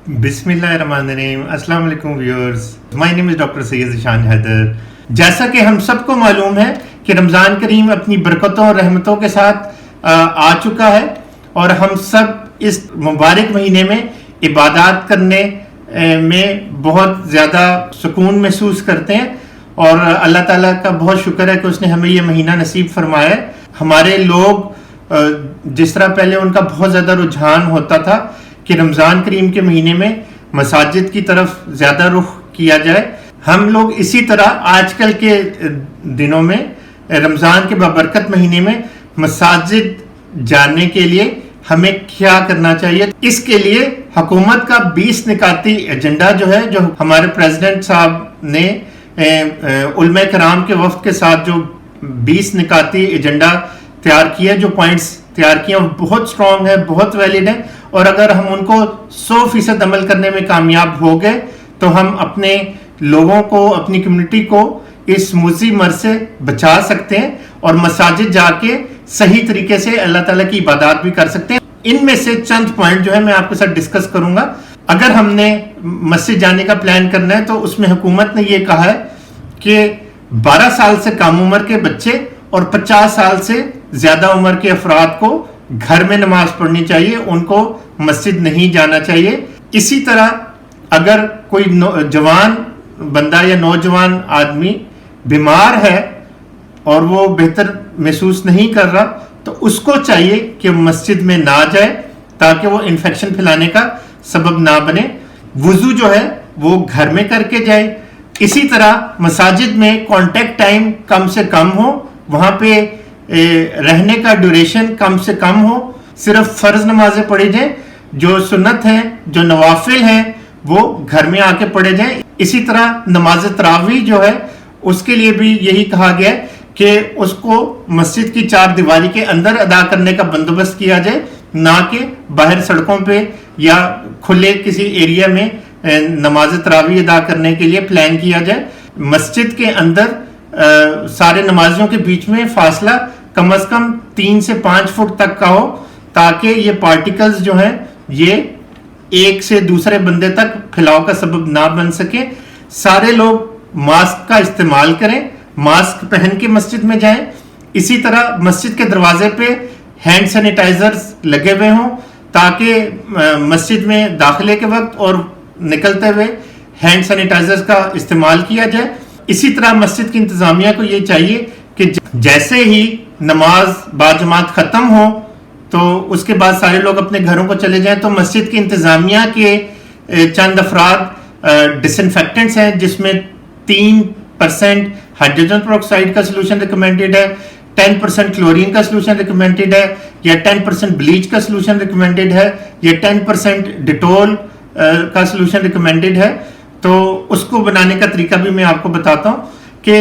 बिस्मिल्लाहिर्रहमानिर्रहीम। अस्सलाम वालेकुम viewers, my name is doctor Syed Zeeshan Haider. जैसा कि हम सबको मालूम है कि रमज़ान करीम अपनी बरकतों और रहमतों के साथ आ चुका है और हम सब इस मुबारक महीने में इबादत करने में बहुत ज़्यादा सुकून महसूस करते हैं और अल्लाह ताला का बहुत शुक्र है कि उसने हमें ये महीना नसीब फरमाया है। हमारे लोग जिस तरह पहले उनका बहुत ज़्यादा रुझान होता था कि रमज़ान करीम के महीने में मसाजिद की तरफ ज़्यादा रुख किया जाए, हम लोग इसी तरह आजकल के दिनों में रमज़ान के बाबरकत महीने में मसाजिद जाने के लिए हमें क्या करना चाहिए। इसके लिए हुकूमत का 20 निकाती एजेंडा जो है, जो हमारे प्रेसिडेंट साहब ने उलमा कराम के वफ़द के साथ जो 20 निकाती एजेंडा तैयार किया, जो पॉइंट्स तैयार किए, वो बहुत स्ट्रॉन्ग है, बहुत वैलिड है और अगर हम उनको 100% अमल करने में कामयाब हो गए तो हम अपने लोगों को, अपनी कम्युनिटी को इस मुज़ी मर से बचा सकते हैं और मसाजिद जाके सही तरीके से अल्लाह ताला की इबादत भी कर सकते हैं। इनमें से चंद पॉइंट जो है मैं आपके साथ डिस्कस करूंगा। अगर हमने मस्जिद जाने का प्लान करना है तो उसमें हुकूमत ने ये कहा है कि 12 साल से कम उम्र के बच्चे और 50 साल से ज्यादा उम्र के अफराद को घर में नमाज पढ़नी चाहिए, उनको मस्जिद नहीं जाना चाहिए। इसी तरह अगर कोई जवान बंदा या नौजवान आदमी बीमार है और वो बेहतर महसूस नहीं कर रहा तो उसको चाहिए कि मस्जिद में ना जाए ताकि वो इन्फेक्शन फैलाने का सबब ना बने। वुजू जो है वो घर में करके जाए। इसी तरह मसाजिद में कांटेक्ट टाइम कम से कम हो, वहां पे रहने का ड्यूरेशन कम से कम हो, सिर्फ फर्ज नमाजें पढ़ी जाए, जो सुन्नत हैं, जो नवाफिल हैं वो घर में आके पढ़े जाएं। इसी तरह नमाज तरावी जो है उसके लिए भी यही कहा गया है कि उसको मस्जिद की चार दीवारी के अंदर अदा करने का बंदोबस्त किया जाए, ना कि बाहर सड़कों पे या खुले किसी एरिया में नमाज तरावी अदा करने के लिए प्लान किया जाए। मस्जिद के अंदर सारे नमाजियों के बीच में फासला कम से कम 3 से 5 फुट तक का हो ताकि ये पार्टिकल्स जो हैं ये एक से दूसरे बंदे तक फैलाव का सबब ना बन सके। सारे लोग मास्क का इस्तेमाल करें, मास्क पहन के मस्जिद में जाएं। इसी तरह मस्जिद के दरवाजे पे हैंड सैनिटाइजर्स लगे हुए हों ताकि मस्जिद में दाखिले के वक्त और निकलते हुए हैंड सैनिटाइजर्स का इस्तेमाल किया जाए। इसी तरह मस्जिद की इंतजामिया को ये चाहिए कि जैसे ही नमाज बाजमात खत्म हो तो उसके बाद सारे लोग अपने घरों को चले जाएं। तो मस्जिद की इंतजामिया के चंद अफराद डिसइंफेक्टेंट्स हैं जिसमें 3% हाइड्रोजन पेरोक्साइड का सोल्यूशन रिकमेंडेड है, 10% क्लोरीन का सोल्यूशन रिकमेंडेड है, या 10% ब्लीच का सोल्यूशन रिकमेंडेड है, या 10% डिटोल का सोल्यूशन रिकमेंडेड है। तो उसको बनाने का तरीका भी मैं आपको बताता हूँ कि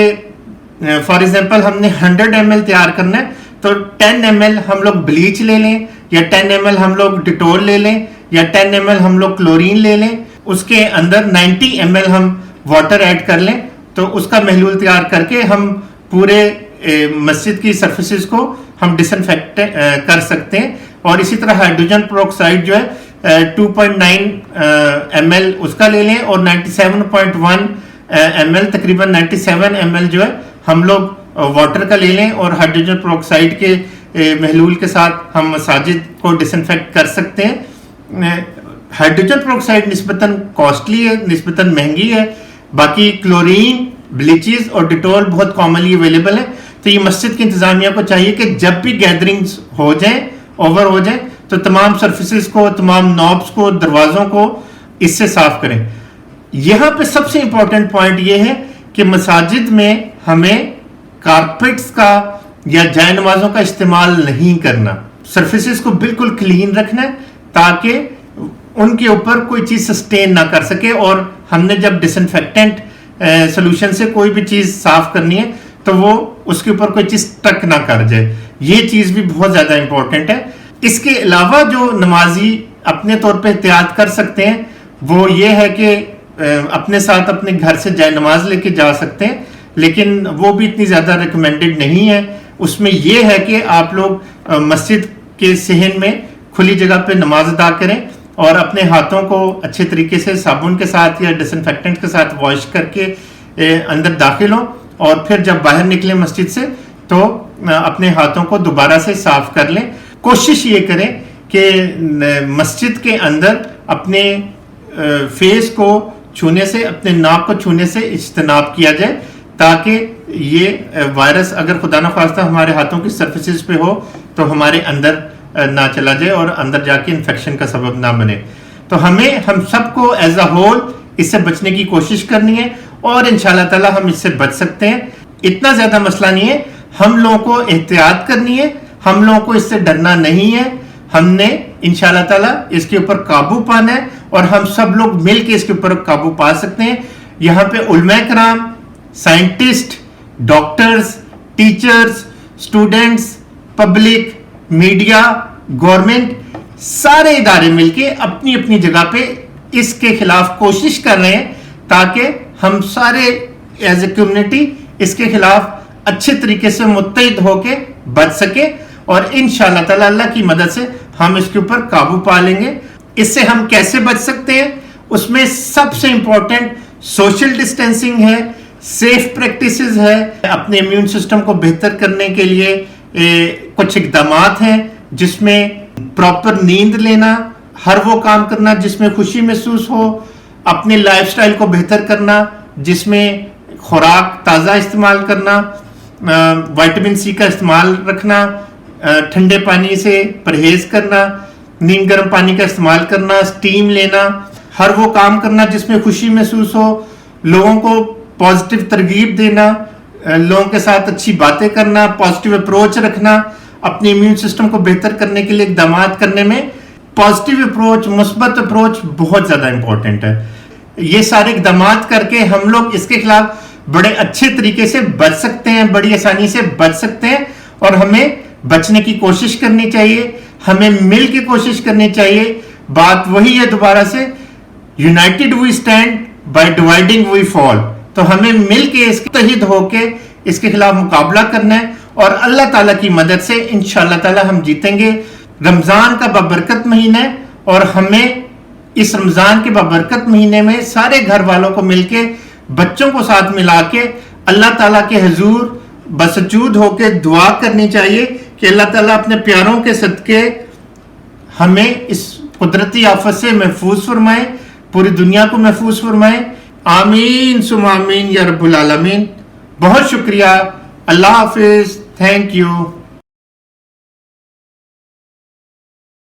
फॉर एग्जांपल हमने 100 ml तैयार करना है तो 10 ml हम लोग ब्लीच ले लें, या 10 ml हम लोग डिटोल ले लें, या 10 ml हम लोग क्लोरीन ले लें, उसके अंदर 90 ml हम वाटर ऐड कर लें तो उसका महलूल तैयार करके हम पूरे मस्जिद की सर्फेसिस को हम डिसइंफेक्ट कर सकते हैं। और इसी तरह हाइड्रोजन पेरोक्साइड जो है 2.9 ml उसका ले लें और 97.1 ml तकरीबन 97 ml जो है हम लोग वाटर का ले लें और हाइड्रोजन पेरोक्साइड के महलूल के साथ हम मसाजिद को डिसइंफेक्ट कर सकते हैं। हाइड्रोजन पेरोक्साइड निस्बतन कॉस्टली है, निस्बतन महंगी है, बाकी क्लोरीन, ब्लीचेस और डिटोल बहुत कॉमनली अवेलेबल है। तो ये मस्जिद की इंतजामिया को चाहिए कि जब भी गैदरिंग्स हो जाए, ओवर हो जाए, तो तमाम सर्फेसिस को, तमाम नॉब्स को, दरवाजों को इससे साफ करें। यहाँ पे सबसे इंपॉर्टेंट पॉइंट ये है कि मसाजिद में हमें कारपेट्स का या जाय नमाजों का इस्तेमाल नहीं करना। सर्फेसिस को बिल्कुल क्लीन रखना है ताकि उनके ऊपर कोई चीज सस्टेन ना कर सके, और हमने जब डिसइंफेक्टेंट सोल्यूशन से कोई भी चीज साफ करनी है तो वो उसके ऊपर कोई चीज टक ना कर जाए। ये चीज भी बहुत ज्यादा इंपॉर्टेंट है। इसके अलावा जो नमाजी अपने तौर पे एहतियात कर सकते हैं वो ये है कि अपने साथ अपने घर से जाए नमाज लेके जा सकते हैं, लेकिन वो भी इतनी ज्यादा रिकमेंडेड नहीं है। उसमें यह है कि आप लोग मस्जिद के सहन में खुली जगह पे नमाज अदा करें। اور اپنے ہاتھوں کو اچھے طریقے سے صابن کے ساتھ یا ڈس انفیکٹنٹ کے ساتھ واش کر کے اندر داخل ہوں، اور پھر جب باہر نکلیں مسجد سے تو اپنے ہاتھوں کو دوبارہ سے صاف کر لیں. کوشش یہ کریں کہ مسجد کے اندر اپنے فیس کو چھونے سے، اپنے ناک کو چھونے سے اجتناب کیا جائے، تاکہ یہ وائرس اگر خدا نخواستہ ہمارے ہاتھوں کی سرفیسز پہ ہو تو ہمارے اندر نہ چلا جائے اور اندر جا کے انفیکشن کا سبب نہ بنے. تو ہم سب کو ایز اے ہول اس سے بچنے کی کوشش کرنی ہے، اور انشاءاللہ تعالی ہم اس سے بچ سکتے ہیں. اتنا زیادہ مسئلہ نہیں ہے، ہم لوگوں کو احتیاط کرنی ہے، ہم لوگوں کو اس سے ڈرنا نہیں ہے. ہم نے انشاءاللہ تعالی اس کے اوپر قابو پانا ہے، اور ہم سب لوگ مل کے اس کے اوپر قابو پا سکتے ہیں. یہاں پہ علماء کرام، scientist, doctors, teachers, students, public, media, government, سارے ادارے مل کے اپنی اپنی جگہ پہ اس کے خلاف کوشش کر رہے ہیں، تاکہ ہم سارے ایز اے کمیونٹی اس کے خلاف اچھے طریقے سے متحد ہو کے بچ سکے، اور انشاءاللہ تعالی اللہ کی مدد سے ہم اس کے اوپر قابو پا لیں گے. اس سے ہم کیسے بچ سکتے ہیں؟ اس میں سب سے امپورٹنٹ سوشل ڈسٹینسنگ ہے، سیف پریکٹسز ہے، اپنے امیون سسٹم کو بہتر کرنے کے لیے کچھ اقدامات ہیں، جس میں پراپر نیند لینا، ہر وہ کام کرنا جس میں خوشی محسوس ہو، اپنے لائف سٹائل کو بہتر کرنا جس میں خوراک تازہ استعمال کرنا، وائٹامن سی کا استعمال رکھنا، ٹھنڈے پانی سے پرہیز کرنا، نیم گرم پانی کا استعمال کرنا، اسٹیم لینا، ہر وہ کام کرنا جس میں خوشی محسوس ہو، لوگوں کو پازیٹیو ترغیب دینا، لوگوں کے ساتھ اچھی باتیں کرنا، پازیٹیو اپروچ رکھنا، اپنے امیون سسٹم کو بہتر کرنے کے لیے اقدامات کرنے میں پازیٹیو اپروچ، مثبت اپروچ بہت زیادہ امپورٹنٹ ہے. یہ سارے اقدامات کر کے ہم لوگ اس کے خلاف بڑے اچھے طریقے سے بچ سکتے ہیں، بڑی آسانی سے بچ سکتے ہیں، اور ہمیں بچنے کی کوشش کرنی چاہیے، ہمیں مل کے کوشش کرنی چاہیے. بات وہی ہے دوبارہ سے، united we stand, by dividing we fall. تو ہمیں مل کے اس متحد ہو کے اس کے خلاف مقابلہ کرنا ہے، اور اللہ تعالیٰ کی مدد سے انشاءاللہ تعالیٰ ہم جیتیں گے. رمضان کا بابرکت مہینہ ہے، اور ہمیں اس رمضان کے بابرکت مہینے میں سارے گھر والوں کو مل کے، بچوں کو ساتھ ملا کے اللہ تعالیٰ کے حضور بسجود ہو کے دعا کرنی چاہیے کہ اللہ تعالیٰ اپنے پیاروں کے صدقے ہمیں اس قدرتی آفت سے محفوظ فرمائے، پوری دنیا کو محفوظ فرمائے. آمین ثم آمین یا رب العالمین. بہت شکریہ. اللہ حافظ. Thank you.